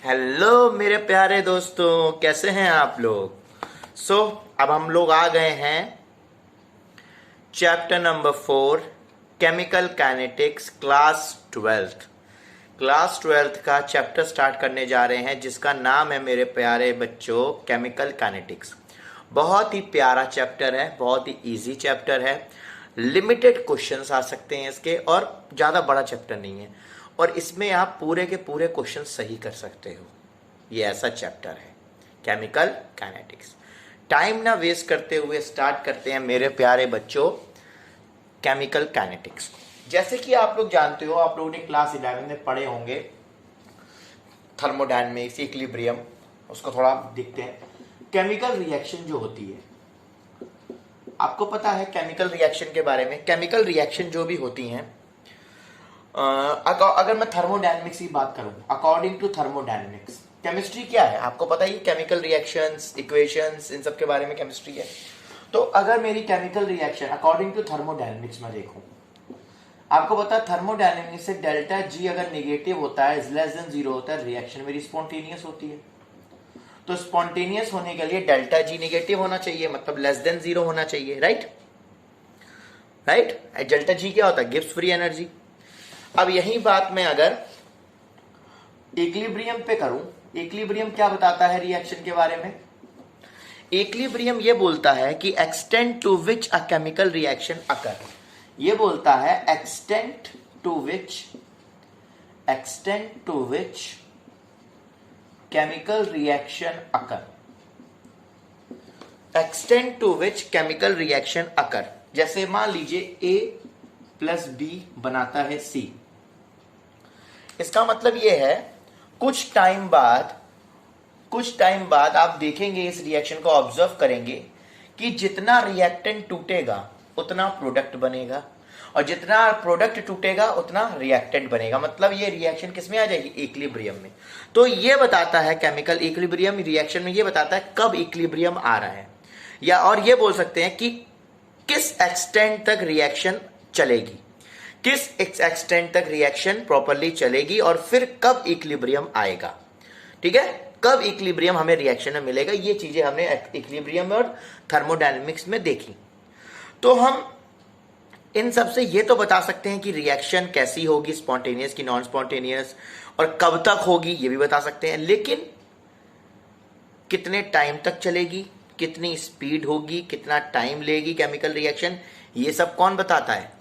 Hello मेरे प्यारे दोस्तों, कैसे हैं आप लोग। अब हम लोग आ गए हैं chapter number 4, chemical kinetics, class twelfth का चैप्टर स्टार्ट करने जा रहे हैं, जिसका नाम है मेरे प्यारे बच्चों केमिकल काइनेटिक्स। बहुत ही प्यारा चैप्टर है, बहुत ही इजी चैप्टर है। लिमिटेड क्वेश्चंस आ सकते हैं इसके, और ज़्यादा बड़ा चैप्टर नहीं है, और इसमें आप पूरे के पूरे क्वेश्चन सही कर सकते हो। ये ऐसा चैप्टर है केमिकल काइनेटिक्स। टाइम ना वेस्ट करते हुए स्टार्ट करते हैं मेरे प्यारे बच्चों केमिकल काइनेटिक्स। जैसे कि आप लोग जानते हो, आप लोगों ने क्लास 11 में पढ़े होंगे थर्मोडायनेमिक्स, इक्विलिब्रियम। उसको थोड़ा देखते हैं। केमिकल रिएक्शन जो होती है, आपको पता है केमिकल रिएक्शन के बारे में। केमिकल रिएक्शन जो भी होती हैं, अगर मैं थर्मोडायनेमिक्स की बात करूं, अकॉर्डिंग टू थर्मोडायनेमिक्स केमिस्ट्री क्या है आपको पता ही। केमिकल रिएक्शंस, इक्वेशंस, इन सब के बारे में केमिस्ट्री है। तो अगर मेरी chemical reaction according to thermodynamics में देखूं, आपको पता है थर्मोडायनेमिक्स से डेल्टा जी अगर नेगेटिव होता है, इज लेस देन 0 होता है, रिएक्शन मेरी स्पॉन्टेनियस होती है। तो स्पॉन्टेनियस होने के लिए डेल्टा जी नेगेटिव होना चाहिए, मतलब लेस देन 0 होना चाहिए। राइट। डेल्टा जी क्या होता है? Gives free energy. अब यही बात मैं अगर इक्विलिब्रियम पे करूं, इक्विलिब्रियम क्या बताता है रिएक्शन के बारे में? इक्विलिब्रियम ये बोलता है कि extent to which a chemical reaction occur. ये बोलता है extent to which chemical reaction occur. Extent to which chemical reaction occur. जैसे मान लीजिए A प्लस B बनाता है C। इसका मतलब यह है कुछ टाइम बाद आप देखेंगे, इस रिएक्शन को ऑब्जर्व करेंगे कि जितना रिएक्टेंट टूटेगा उतना प्रोडक्ट बनेगा, और जितना प्रोडक्ट टूटेगा उतना रिएक्टेंट बनेगा। मतलब ये रिएक्शन किस में आ जाएगी? इक्विलिब्रियम में। तो ये बताता है केमिकल इक्विलिब्रियम रिएक्शन में, ये बताता है कब इक्विलिब्रियम आ रहा है, या और ये बोल सकते हैं कि किस एक्सटेंट तक रिएक्शन चलेगी, किस एक्सटेंट तक रिएक्शन प्रॉपर्ली चलेगी, और फिर कब इक्विलिब्रियम आएगा। ठीक है, कब इक्विलिब्रियम हमें रिएक्शन में मिलेगा। ये चीजें हमने इक्विलिब्रियम और थर्मोडायनेमिक्स में देखी। तो हम इन सब से ये तो बता सकते हैं कि रिएक्शन कैसी होगी, स्पॉन्टेनियस की नॉन स्पॉन्टेनियस, और कब तक होगी ये भी बता सकते हैं। लेकिन कितने टाइम तक चलेगी, कितनी स्पीड होगी, कितना टाइम लेगी केमिकल रिएक्शन, ये सब कौन बताता है?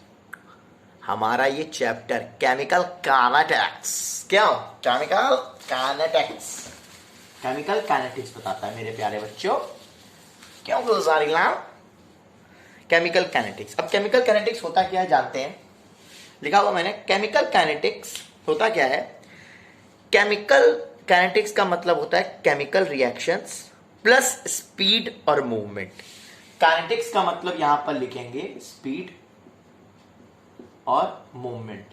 हमारा ये चैप्टर केमिकल काइनेटिक्स। क्यों? केमिकल काइनेटिक्स बताता है मेरे प्यारे बच्चों। क्यों गुलजारीलाल? Chemical kinetics. अब केमिकल काइनेटिक्स होता क्या है जानते हैं, लिखा हुआ मैंने। केमिकल काइनेटिक्स होता क्या है? केमिकल काइनेटिक्स का मतलब होता है केमिकल रिएक्शंस प्लस स्पीड और मूवमेंट। काइनेटिक्स का मतलब यहां पर लिखेंगे स्पीड और मूवमेंट।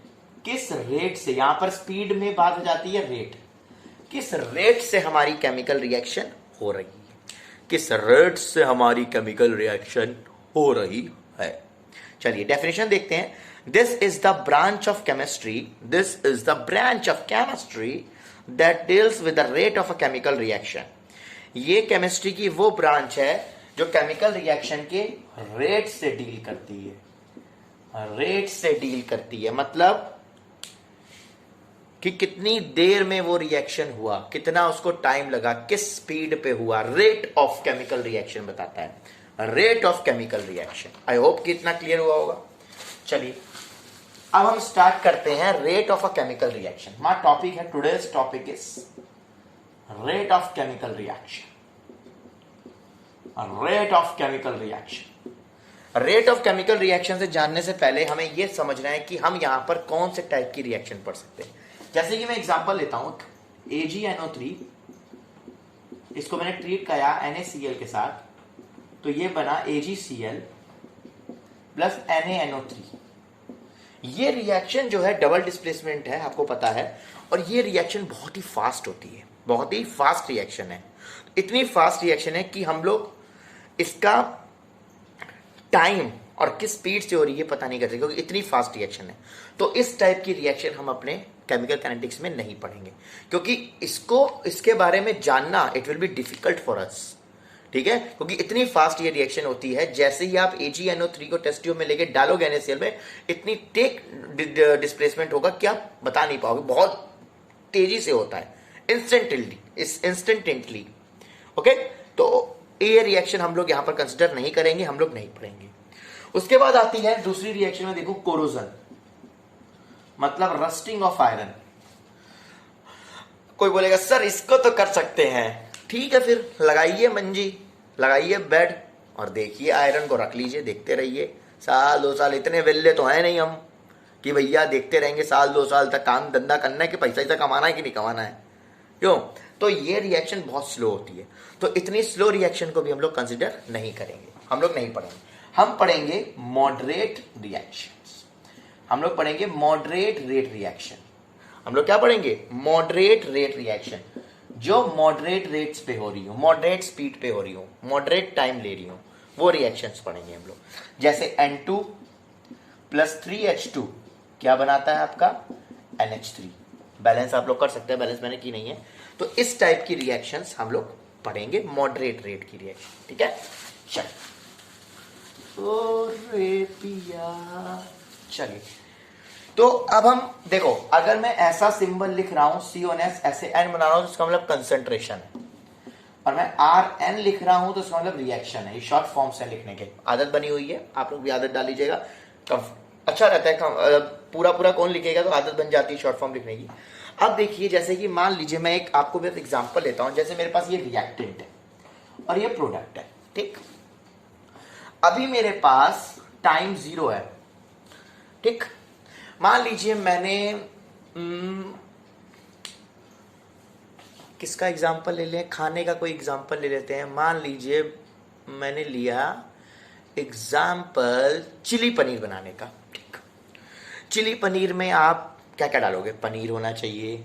किस रेट से, यहां पर स्पीड में बात हो जाती है रेट, किस रेट से हमारी केमिकल रिएक्शन हो रही है, किस रेट से हमारी केमिकल रिएक्शन हो रही है। चलिए डेफिनेशन देखते हैं। This is the branch of chemistry that deals with the rate of a chemical reaction. ये केमिस्ट्री की वो ब्रांच है जो केमिकल रिएक्शन के रेट से डील करती है। मतलब कि कितनी देर में वो रिएक्शन हुआ, कितना उसको टाइम लगा, किस स्पीड पे हुआ। रेट ऑफ केमिकल रिएक्शन बताता है, rate of chemical reaction. I hope कि इतना क्लियर हुआ होगा। चलिए अब हम स्टार्ट करते हैं rate of a chemical reaction. My topic है, today's topic is rate of chemical reaction. Rate of chemical reaction से जानने से पहले हमें यह समझना है कि हम यहां पर कौन से टाइप की रिएक्शन पढ़ सकते हैं। जैसे कि मैं एग्जांपल लेता हूं, AgNO3, इसको मैंने ट्रीट किया NaCl के साथ, तो ये बना AgCl प्लस NaNO3। ये रिएक्शन जो है डबल डिस्प्लेसमेंट है, आपको पता है, और ये रिएक्शन बहुत ही फास्ट होती है, बहुत ही फास्ट रिएक्शन है। इतनी फास्ट रिएक्शन है कि हम लोग इसका टाइम और किस स्पीड से हो रही है पता नहीं करते, क्योंकि इतनी फास्ट रिएक्शन है। तो इस टाइप की रिएक्शन हम अपने केमिकल काइनेटिक्स में नहीं पढ़ेंगे, क्योंकि इसके बारे में जानना it will be difficult for us, ठीक है, क्योंकि इतनी फास्ट ये रिएक्शन होती है। जैसे ही आप AgNO3 को टेस्ट ट्यूब में लेके डालोगे NaCl में, इतनी टेक डिस्प्लेसमेंट होगा कि आप बता नहीं पाओगे, बहुत तेजी से होता है, इंस्टेंटेंटली। ओके, तो ये रिएक्शन हम लोग यहां पर कंसिडर नहीं करेंगे, हम लोग नहीं पढ़ेंगे। उसके बाद आती है दूसरी रिएक्शन में, देखो कोरोजन, मतलब रस्टिंग ऑफ आयरन। कोई बोलेगा सर इसको तो कर सकते हैं, ठीक है, फिर लगाइए मंजी, लगाइए बेड और देखिए आयरन को रख लीजिए, देखते रहिए साल 2 साल। इतने वेल्ले तो है नहीं हम कि भैया देखते रहेंगे साल 2 साल तक। काम धंधा करना है कि पैसा ऐसा कमाना है कि नहीं कमाना है, क्यों? तो ये रिएक्शन बहुत स्लो होती है, तो इतनी स्लो रिएक्शन को भी हम लोग कंसिडर नहीं करेंगे, हम लोग नहीं पढ़ेंगे। हम पढ़ेंगे मॉडरेट रिएक्शंस, हम लोग पढ़ेंगे मॉडरेट रेट रिएक्शन। हम लोग क्या पढ़ेंगे? मॉडरेट रेट रिएक्शन, जो मॉडरेट रेट्स पे हो रही हो, मॉडरेट स्पीड पे हो रही हो, मॉडरेट टाइम ले रही हो, वो रिएक्शंस पढ़ेंगे हम लोग। जैसे N2 + 3H2 क्या बनाता है आपका? NH3। बैलेंस आप लोग कर सकते हैं, बैलेंस मैंने की नहीं है। तो इस टाइप की रिएक्शंस हम लोग पढ़ेंगे, मॉडरेट रेट की रिएक्शन, ठीक है। चलिए, तो अब हम देखो, अगर मैं ऐसा सिंबल लिख रहा हूं CONS, ऐसे N बना रहा हूं तो इसका मतलब कंसंट्रेशन है, और मैं RN लिख रहा हूं तो इसका मतलब रिएक्शन है। ये शॉर्ट फॉर्म से लिखने की आदत बनी हुई है, आप लोग भी आदत डाल लीजिएगा, अच्छा रहता है। पूरा पूरा कौन लिखेगा, तो आदत बन जाती है शॉर्ट फॉर्म लिखने की। अब देखिए, जैसे कि मान लीजिए मैं एक आपको मेरा एग्जांपल लेता हूं, जैसे मेरे पास ये रिएक्टेंट है और ये प्रोडक्ट है, ठीक। अभी मेरे पास टाइम 0 है, ठीक। मान लीजिए मैंने किसका एग्जांपल ले लें, खाने का कोई एग्जांपल ले लेते हैं। मान लीजिए मैंने लिया एग्जांपल चिली पनीर बनाने का, ठीक। चिली पनीर में आप क्या क्या डालोगे? पनीर होना चाहिए,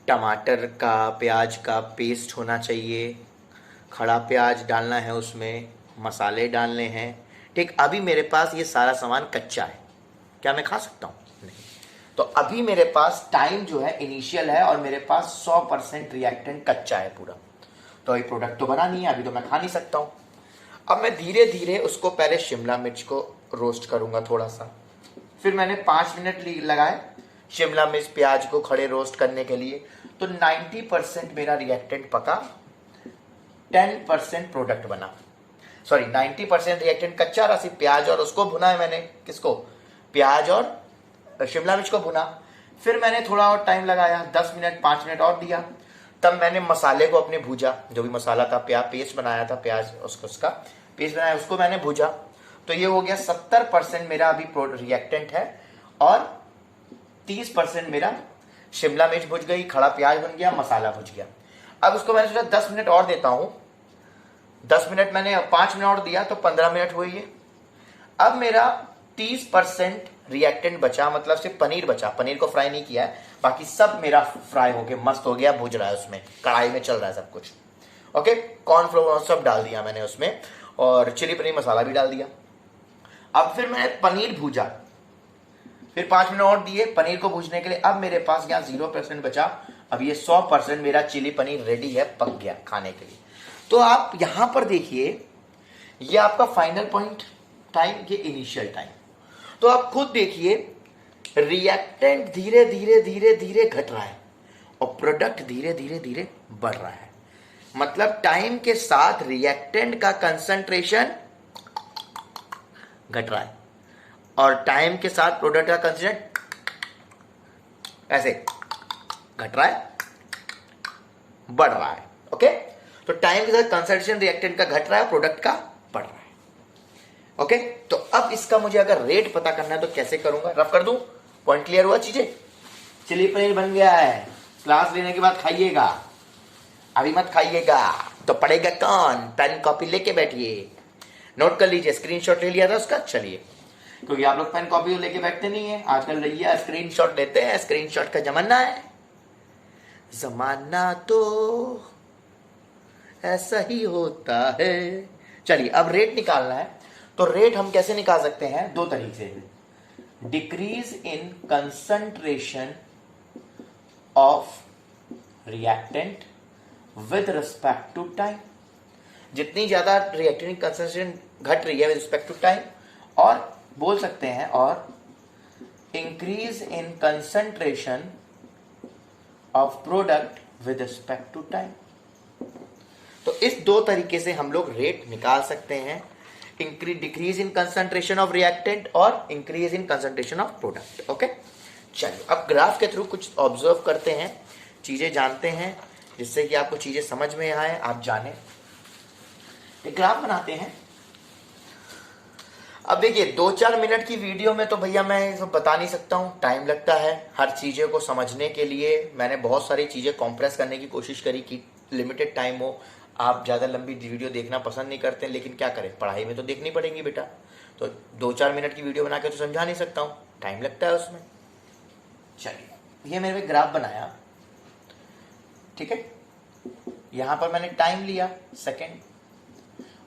टमाटर का प्याज का पेस्ट होना चाहिए, खड़ा प्याज डालना है, उसमें मसाले डालने हैं, ठीक। अभी मेरे पास ये सारा सामान कच्चा है, क्या मैं खा सकता हूँ? नहीं। तो अभी मेरे पास टाइम जो है इनिशियल है और मेरे पास 100% रिएक्टेंट कच्चा है पूरा, तो ये प्रोडक्ट तो बना नहीं है, अभी तो मैं खा नहीं सकता हूँ। अब मैं धीरे धीरे उसको पहले शिमला मिर्च को रोस्ट करूंगा थोड़ा सा, फिर मैंने 5 मिनट लगाए शिमला मिर्च प्याज को खड़े रोस्ट करने के लिए, तो 90% मेरा रिएक्टेंट पका, 10% प्रोडक्ट बना। सॉरी, 90% रिएक्टेंट कच्चा रहा, सिर्फ प्याज और उसको भुना है मैंने, किसको? प्याज और शिमला मिर्च को भुना। फिर मैंने थोड़ा और टाइम लगाया, 10 मिनट 5 मिनट और दिया, तब मैंने मसाले को अपने भूजा, जो भी मसाला था, पेस्ट बनाया था, प्याज उसका पेस्ट बनाया, उसको मैंने भूजा। तो ये हो गया 70% मेरा अभी रिएक्टेंट है और 30% मेरा शिमला मिर्च भुज गई, खड़ा प्याज बन गया, मसाला भुज गया। अब उसको मैंने सोचा 10 मिनट और देता हूं, 10 मिनट मैंने 5 मिनट और दिया तो 15 मिनट हुए ये। अब मेरा 30% रिएक्टेंट बचा, मतलब सिर्फ पनीर बचा, पनीर को फ्राई नहीं किया है, बाकी सब मेरा फ्राई हो गया, मस्त हो गया, भुज रहा है, उसमें कढ़ाई में चल रहा है सब कुछ। ओके, कॉर्नफ्लोर सब डाल दिया मैंने उसमें, और चिली पनीर मसाला भी डाल दिया। अब फिर मैंने पनीर भूजा, फिर 5 मिनट और दिए पनीर को भूजने के लिए। अब मेरे पास यहाँ 0% बचा, अब ये 100% मेरा चिली पनीर रेडी है, पक गया खाने के लिए। तो आप यहां पर देखिए, ये आपका फाइनल पॉइंट टाइम, ये इनिशियल टाइम। तो आप खुद देखिए, रिएक्टेंट धीरे धीरे धीरे धीरे घट रहा है और प्रोडक्ट धीरे धीरे धीरे बढ़ रहा है, मतलब टाइम के साथ रिएक्टेंट का कंसंट्रेशन घट रहा है और टाइम के साथ प्रोडक्ट का कंसंट्रेशन ऐसे घट रहा है, बढ़ रहा है। ओके, तो टाइम के साथ कंसंट्रेशन रिएक्टेंट का घट रहा है, प्रोडक्ट का बढ़ रहा है। ओके, तो अब इसका मुझे अगर रेट पता करना है तो कैसे करूंगा? रफ कर दूं, पॉइंट क्लियर हुआ? चीजें, चिली पनीर बन गया है, क्लास लेने के बाद खाइएगा, अभी मत खाइएगा तो पढ़ेगा कौन? पेन कॉपी लेके बैठिए, नोट कर लीजिए। स्क्रीनशॉट ले लिया था उसका, चलिए, क्योंकि आप लोग पेन कॉपी लेके बैठते नहीं है आजकल, भैया स्क्रीनशॉट लेते हैं, स्क्रीनशॉट का जमाना है, जमाना तो ऐसा ही होता है। चलिए, अब रेट निकालना है, तो रेट हम कैसे निकाल सकते हैं? 2 तरीके से, decrease in concentration of reactant with respect to time. जितनी ज्यादा रिएक्टेंट की कंसंट्रेशन घट रही है विद रिस्पेक्ट टू टाइम, और बोल सकते हैं और increase in concentration of product with respect to time. तो इस दो तरीके से हम लोग रेट निकाल सकते हैं, decrease in concentration of reactant और increase in concentration of product. Okay, चलिए अब ग्राफ के थ्रू कुछ ऑब्जर्व करते हैं, चीजें जानते हैं, जिससे कि आपको चीजें समझ में आए, आप जाने। एक ग्राफ बनाते हैं। अब देखिए 2-4 मिनट की वीडियो में तो भैया मैं सब बता नहीं सकता हूँ, टाइम लगता है हर चीज़ों को समझने के लिए। मैंने बहुत सारी चीज़ें कॉम्प्रेस करने की कोशिश करी कि लिमिटेड टाइम हो। आप ज़्यादा लंबी वीडियो देखना पसंद नहीं करते, लेकिन क्या करें, पढ़ाई में तो देखनी पड़ेगी बेटा। तो 2-4 मिनट की वीडियो बना के तो समझा नहीं सकता हूँ, टाइम लगता है उसमें। चलिए ये मैंने ग्राफ बनाया, ठीक है। यहाँ पर मैंने टाइम लिया सेकेंड,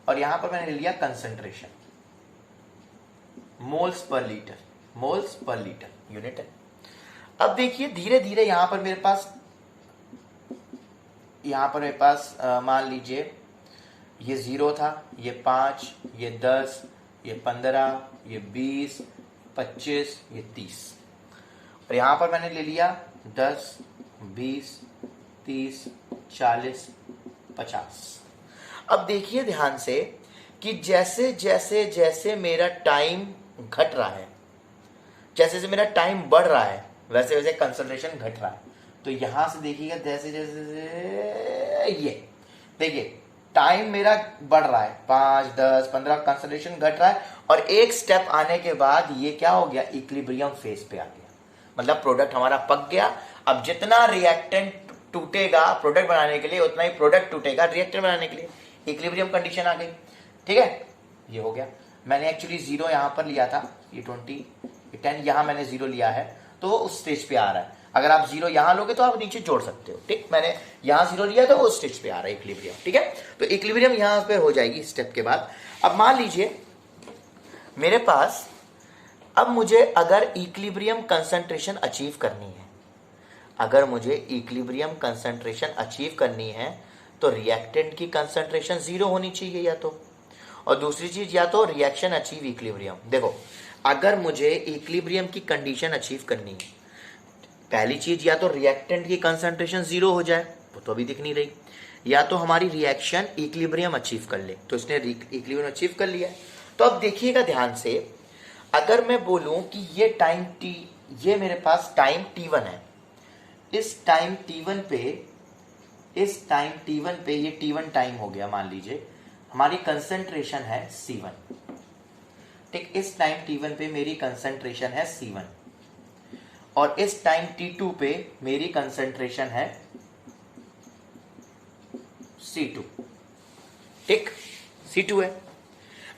और यहाँ पर मैंने लिया concentration, moles per litre, moles per litre unit है। अब देखिए धीरे धीरे यहां पर मेरे पास मान लीजिए ये 0 था, ये 5, ये 10, ये 15, ये 20, 25, ये 30, और यहां पर मैंने ले लिया 10, 20, 30, 40, 50। अब देखिए ध्यान से कि जैसे जैसे जैसे मेरा टाइम घट रहा है, जैसे जैसे मेरा टाइम बढ़ रहा है, वैसे वैसे कंसंट्रेशन घट रहा है। तो यहां से देखिएगा जैसे जैसे ये देखिए टाइम मेरा बढ़ रहा है, 5, 10, 15, कंसंट्रेशन घट रहा है, और एक स्टेप आने के बाद ये क्या हो गया, इक्विलिब्रियम फेज पे आ गया। मतलब प्रोडक्ट हमारा पक गया। अब जितना रिएक्टेंट टूटेगा प्रोडक्ट बनाने के लिए, उतना ही प्रोडक्ट टूटेगा रिएक्टेंट बनाने के लिए। इक्विलिब्रियम कंडीशन आ गई, ठीक है। ये हो गया। मैंने एक्चुअली 0 यहां पर लिया था, ये 20, ये 10, यहां मैंने 0 लिया है, तो उस स्टेज पे आ रहा है। अगर आप 0 यहां लोगे तो आप नीचे जोड़ सकते हो, ठीक। मैंने यहां 0 लिया तो वो स्टेज पे आ रहा है इक्विलिब्रियम, ठीक है। तो इक्विलिब्रियम यहां पे हो जाएगी स्टेप के बाद। अब मान लीजिए मेरे पास, अब मुझे अगर इक्विलिब्रियम कंसंट्रेशन अचीव करनी है, अगर मुझे इक्विलिब्रियम कंसंट्रेशन अचीव करनी है तो रिएक्टेंट की कंसंट्रेशन 0 होनी चाहिए या तो, और दूसरी चीज या तो रिएक्शन अचीव इक्विलिब्रियम। देखो अगर मुझे इक्विलिब्रियम की कंडीशन अचीव करनी है, पहली चीज या तो रिएक्टेंट की कंसंट्रेशन 0 हो जाए, वो तो अभी दिख नहीं रही, या तो हमारी रिएक्शन इक्विलिब्रियम अचीव कर ले। तो इसने इक्विलिब्रियम अचीव कर लिया। तो अब देखिएगा ध्यान से, अगर मैं बोलूं कि ये टाइम t, ये मेरे पास टाइम t1 है, इस टाइम t1 पे ये t1 टाइम हो गया, मान लीजिए हमारी कंसंट्रेशन है C1, ठीक। इस टाइम t1 पे मेरी कंसंट्रेशन है C1, और इस टाइम t2 पे मेरी कंसंट्रेशन है C2, ठीक। C2 है।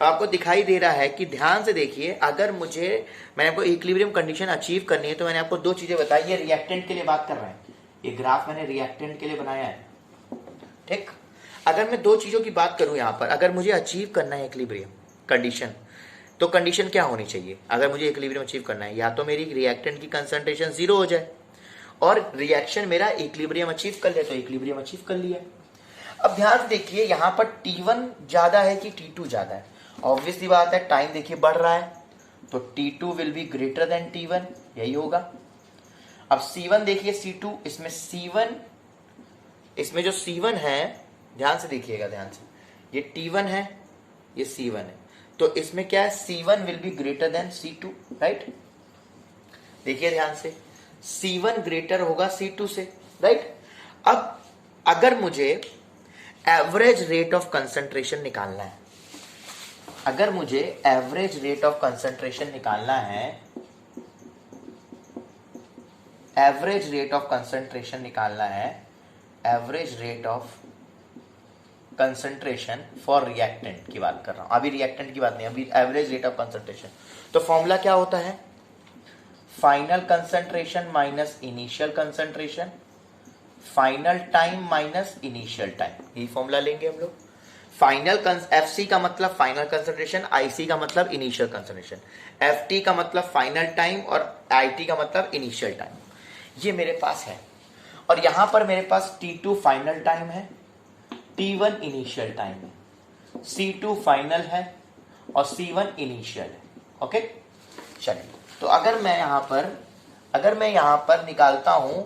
आपको दिखाई दे रहा है कि ध्यान से देखिए, अगर मैंने आपको इक्विलिब्रियम कंडीशन अचीव करनी है तो मैंने आपको 2 चीजें बताई। ये रिएक्टेंट के लिए बात कर रहे हैं, ये ग्राफ मैंने रिएक्टेंट के लिए बनाया है, ठीक। अगर मैं 2 चीजों की बात करूं यहां पर, अगर मुझे अचीव करना है इक्विलिब्रियम कंडीशन, तो कंडीशन क्या होनी चाहिए? अगर मुझे इक्विलिब्रियम अचीव करना है, या तो मेरी रिएक्टेंट की कंसंट्रेशन 0 हो जाए और रिएक्शन मेरा इक्विलिब्रियम अचीव कर ले, तो इक्विलिब्रियम अचीव कर लिया। अब ध्यान से देखिए यहां पर T1 ज्यादा है कि T2 ज्यादा है? ऑब्वियसली बात है, टाइम देखिए बढ़ रहा है, तो T2 will be greater than T1, यही होगा। अब C1 देखिए, C2, इसमें जो C1 है, ध्यान से देखिएगा, ध्यान से, ये T1 है, ये C1 है, तो इसमें क्या है, C1 will be greater than C2, right. देखिए ध्यान से, C1 ग्रेटर होगा C2 से, राइट। अब अगर मुझे एवरेज रेट ऑफ कंसंट्रेशन निकालना है, अगर मुझे एवरेज रेट ऑफ कंसंट्रेशन निकालना है, एवरेज रेट ऑफ कंसंट्रेशन निकालना है, average rate of concentration for reactant की बात कर रहा हूं, अभी रिएक्टेंट की बात नहीं, अभी एवरेज रेट ऑफ कंसंट्रेशन। तो फॉर्मूला क्या होता है, final concentration minus initial concentration, final time minus initial time, यही फॉर्मूला लेंगे हम लोग। फाइनल FC का मतलब फाइनल कंसंट्रेशन, IC का मतलब इनिशियल कंसंट्रेशन, FT का मतलब फाइनल टाइम, और IT का मतलब इनिशियल टाइम। ये मेरे पास है। और यहां पर मेरे पास T2 फाइनल टाइम है, T1 इनिशियल टाइम है, C2 फाइनल है और C1 इनिशियल है। ओके, चलिए, तो अगर मैं यहां पर निकालता हूं,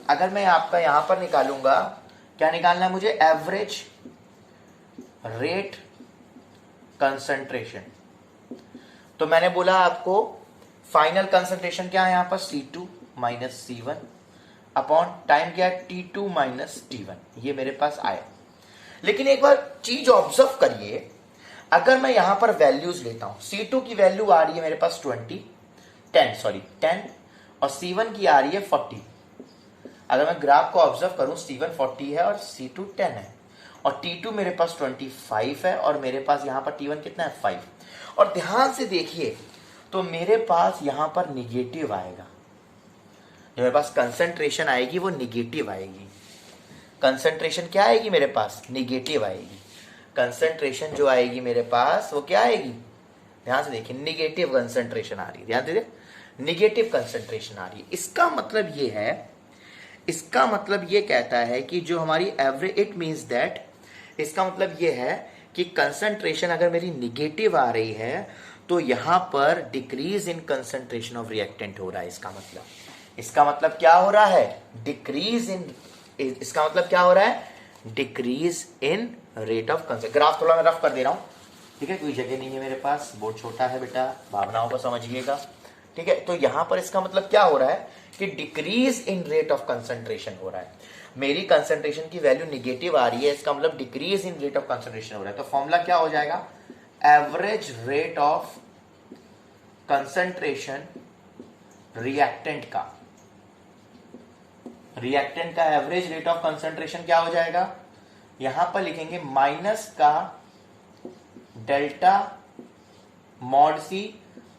अगर मैं आपका यहां पर निकालूंगा, क्या निकालना है मुझे? Average rate concentration. तो मैंने बोला आपको फाइनल कंसंट्रेशन क्या है यहां पर? C2 minus C1 upon time क्या है? T2 minus T1। ये मेरे पास आया। लेकिन एक बार चीज ऑब्जर्व करिए, अगर मैं यहां पर वैल्यूज लेता हूं, C2 की वैल्यू आ रही है मेरे पास 10 और C1 की आ रही है 40। अगर मैं ग्राफ को ऑब्जर्व करूं, C1 40 है और C2 10 है और T2 मेरे पास 25 है और मेरे पास यहां पर T1 कितना है? 5। और ध्यान से देखिए तो मेरे पास यहां पर निगेटिव आएगा, जो मेरे पास कंसंट्रेशन आएगी वो निगेटिव आएगी। कंसंट्रेशन क्या आएगी मेरे पास? निगेटिव आएगी। कंसंट्रेशन जो आएगी मेरे पास वो क्या आएगी? ध्यान से देखिए, निगेटिव कंसंट्रेशन आ रही है। ध्यान दीजिए, निगेटिव कंसंट्रेशन आ रही है। इसका मतलब ये कहता है कि जो हमारी एवरेज, इट मींस दैट, इसका मतलब ये है कि कंसंट्रेशन अगर मेरी निगेटिव आ रही है तो यहां पर decrease in concentration of reactant हो रहा है। इसका मतलब क्या हो रहा है? डिक्रीज इन, इसका मतलब क्या हो रहा है? Decrease in rate of concentration. Graph थोड़ा मैं रफ कर दे रहा हूं, ठीक है, कोई जगह नहीं है मेरे पास, बोर्ड छोटा है बेटा, भावनाओं को समझिएगा, ठीक है। तो यहां पर इसका मतलब क्या हो रहा है कि decrease in rate of concentration हो रहा है। मेरी कंसंट्रेशन की वैल्यू निगेटिव आ रही है, इसका मतलब decrease in rate of concentration हो रहा है। तो फॉर्मूला क्या हो जाएगा? Average rate of concentration reactant का एवरेज रेट ऑफ कंसंट्रेशन क्या हो जाएगा? यहां पर लिखेंगे माइनस का delta mod C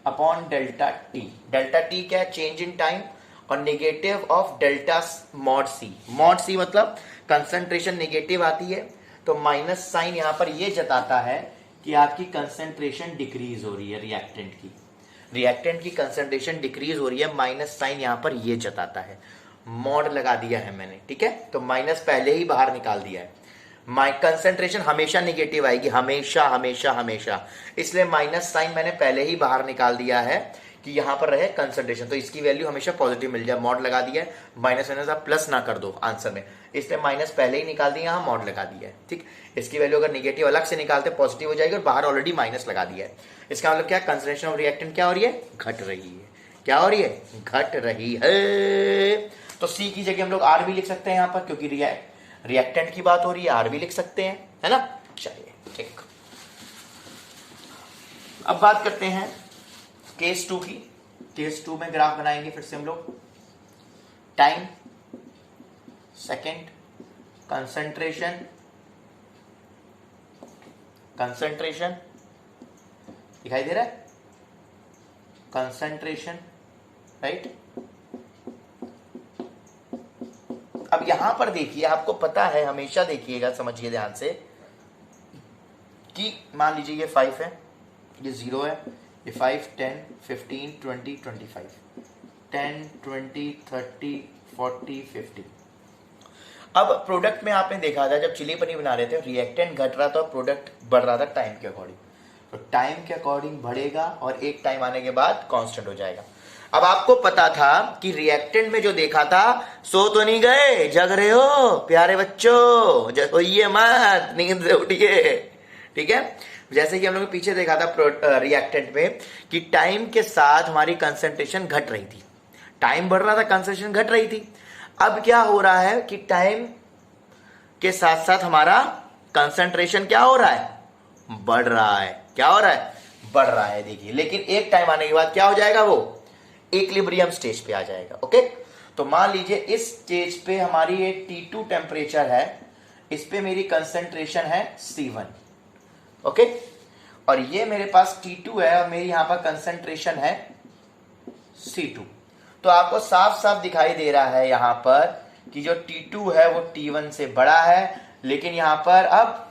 upon delta T. Delta T क्या है? चेंज इन टाइम, और negative of delta mod C. Mod C मतलब कंसंट्रेशन नेगेटिव आती है तो माइनस साइन यहां पर यह जताता है कि आपकी कंसंट्रेशन डिक्रीज हो रही है। रिएक्टेंट की कंसंट्रेशन डिक्रीज हो रही है, माइनस साइन यहां पर यह जताता है। मॉड लगा दिया है मैंने, ठीक है, तो माइनस पहले ही बाहर निकाल दिया है। कंसंट्रेशन हमेशा निगेटिव आएगी, हमेशा, इसलिए माइनस साइन मैंने पहले ही बाहर निकाल दिया है कि यहां पर रहे कंसंट्रेशन, तो इसकी वैल्यू हमेशा पॉजिटिव मिल जाए। मॉड लगा दिया है, माइनस माइनस आप प्लस ना कर दो आंसर में, इसलिए माइनस पहले ही निकाल दिया, यहां मॉड लगा दिया है, ठीक। इसकी वैल्यू अगर निगेटिव अलग से निकालते पॉजिटिव हो जाएगी और बाहर ऑलरेडी माइनस लगा दिया है। इसका मतलब क्या? कंसंट्रेशन ऑफ रिएक्टेंट क्या हो रही है? घट रही है। क्या हो रही है? घट रही है। तो सी की जगह हम लोग आर भी लिख सकते हैं यहां पर, क्योंकि रिएक्टेंट की बात हो रही है, आर भी लिख सकते हैं, है ना। चलिए, ठीक। अब बात करते हैं केस 2 की। केस 2 में ग्राफ बनाएंगे फिर से हम लोग। टाइम, सेकंड, कंसंट्रेशन दिखाई दे रहा है? Concentration, right. अब यहां पर देखिए, आपको पता है, हमेशा देखिएगा, समझिए ध्यान से, कि मान लीजिए ये 5 है, ये 0 है, ये 5, 10, 15, 20, 25, 10, 20, 30, 40, 50। अब प्रोडक्ट में आपने देखा था, जब चिली पनीर बना रहे थे, रिएक्टेंट घट रहा था और प्रोडक्ट बढ़ रहा था टाइम के अकॉर्डिंग। तो टाइम के अकॉर्डिंग बढ़ेगा और एक टाइम आने के बाद कांस्टेंट हो जाएगा। अब आपको पता था कि रिएक्टेंट में जो देखा था, सो तो नहीं गए, जग रहे हो प्यारे बच्चों, सोइए मत, नींद से उठिए, ठीक है। जैसे कि हम लोगों ने पीछे देखा था रिएक्टेंट में कि टाइम के साथ हमारी कंसंट्रेशन घट रही थी, टाइम बढ़ रहा था, कंसंट्रेशन घट रही थी। अब क्या हो रहा है कि टाइम के साथ साथ हमारा कंसंट्रेशन क्या हो रहा है? बढ़ रहा है। क्या हो रहा है? बढ़ रहा है। देखिए, लेकिन एक टाइम आने के बाद क्या हो जाएगा? वो इक्विलिब्रियम स्टेज पे आ जाएगा। ओके, तो मान लीजिए इस स्टेज पे हमारी एक T2 टेम्परेचर है, इस पे मेरी कंसंट्रेशन है C1, ओके, और ये मेरे पास T2 है और मेरी यहां पर कंसंट्रेशन है C2। तो आपको साफ साफ दिखाई दे रहा है यहां पर कि जो T2 है वो T1 से बड़ा है, लेकिन यहां पर अब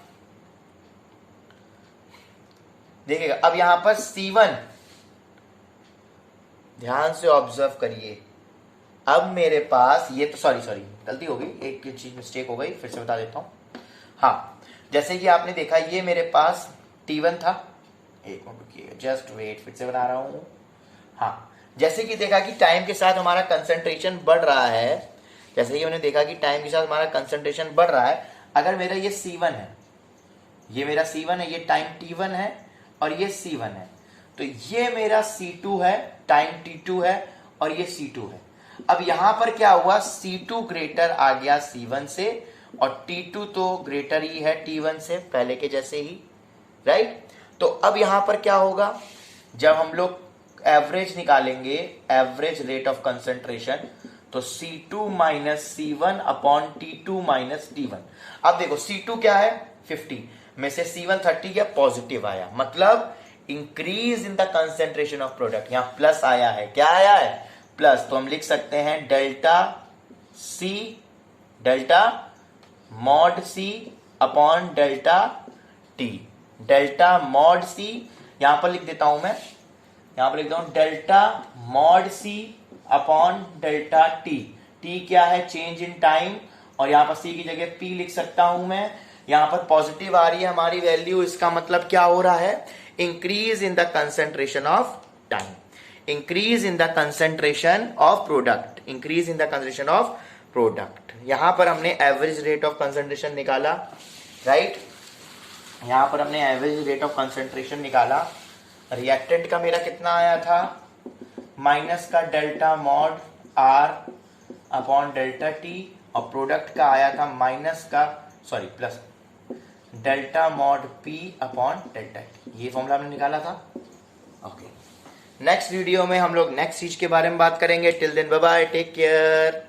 देखिएगा, अब यहां पर C1, ध्यान से ऑब्जर्व करिए, अब मेरे पास ये तो सॉरी गलती हो गई, एक चीज मिस्टेक हो गई, फिर से बता देता हूं। हाँ, जैसे कि आपने देखा ये मेरे पास T1 था, एक मिनट रुकिए, जस्ट वेट, फिर से बना रहा हूं। हाँ, जैसे कि देखा कि टाइम के साथ हमारा कंसंट्रेशन बढ़ रहा है, जैसे कि मैंने देखा कि टाइम के साथ हमारा कंसंट्रेशन बढ़ रहा है। अगर मेरा ये C1 है, ये मेरा C1 है, ये टाइम T1 है और ये C1 है, तो ये मेरा C2 है, टाइम T2 है और ये C2 है। अब यहां पर क्या हुआ, C2 ग्रेटर आ गया C1 से और T2 तो ग्रेटर ही है T1 से, पहले के जैसे ही, राइट। तो अब यहां पर क्या होगा, जब हम लोग एवरेज निकालेंगे, एवरेज रेट ऑफ कंसंट्रेशन, तो C2 minus C1 upon T2 minus T1। अब देखो C2 क्या है 50 में से C1 30 क्या पॉजिटिव आया, मतलब increase in the concentration of product. यहां प्लस आया है, क्या आया है प्लस, तो हम लिख सकते हैं delta C, delta mod C upon delta T, delta mod C, यहां पर लिख देता हूं मैं, यहां पर लिख देता हूं delta mod C upon delta T। T क्या है, चेंज इन टाइम, और यहां पर C की जगह P लिख सकता हूं मैं। यहां पर पॉजिटिव आ रही है हमारी वैल्यू, इसका मतलब क्या हो रहा है, increase in the concentration of time, increase in the concentration of product, increase in the concentration of product. यहां पर हमने एवरेज रेट ऑफ कंसेंट्रेशन निकाला, राइट, यहां पर हमने एवरेज रेट ऑफ कंसेंट्रेशन निकाला। रिएक्टेंट का मेरा कितना आया था, माइनस का delta mod R upon delta T, और प्रोडक्ट का आया था माइनस का plus delta mod P upon delta T। ये फॉर्मूला हमने निकाला था। ओके, नेक्स्ट वीडियो में हम लोग नेक्स्ट चीज के बारे में बात करेंगे। Till then bye bye, take care.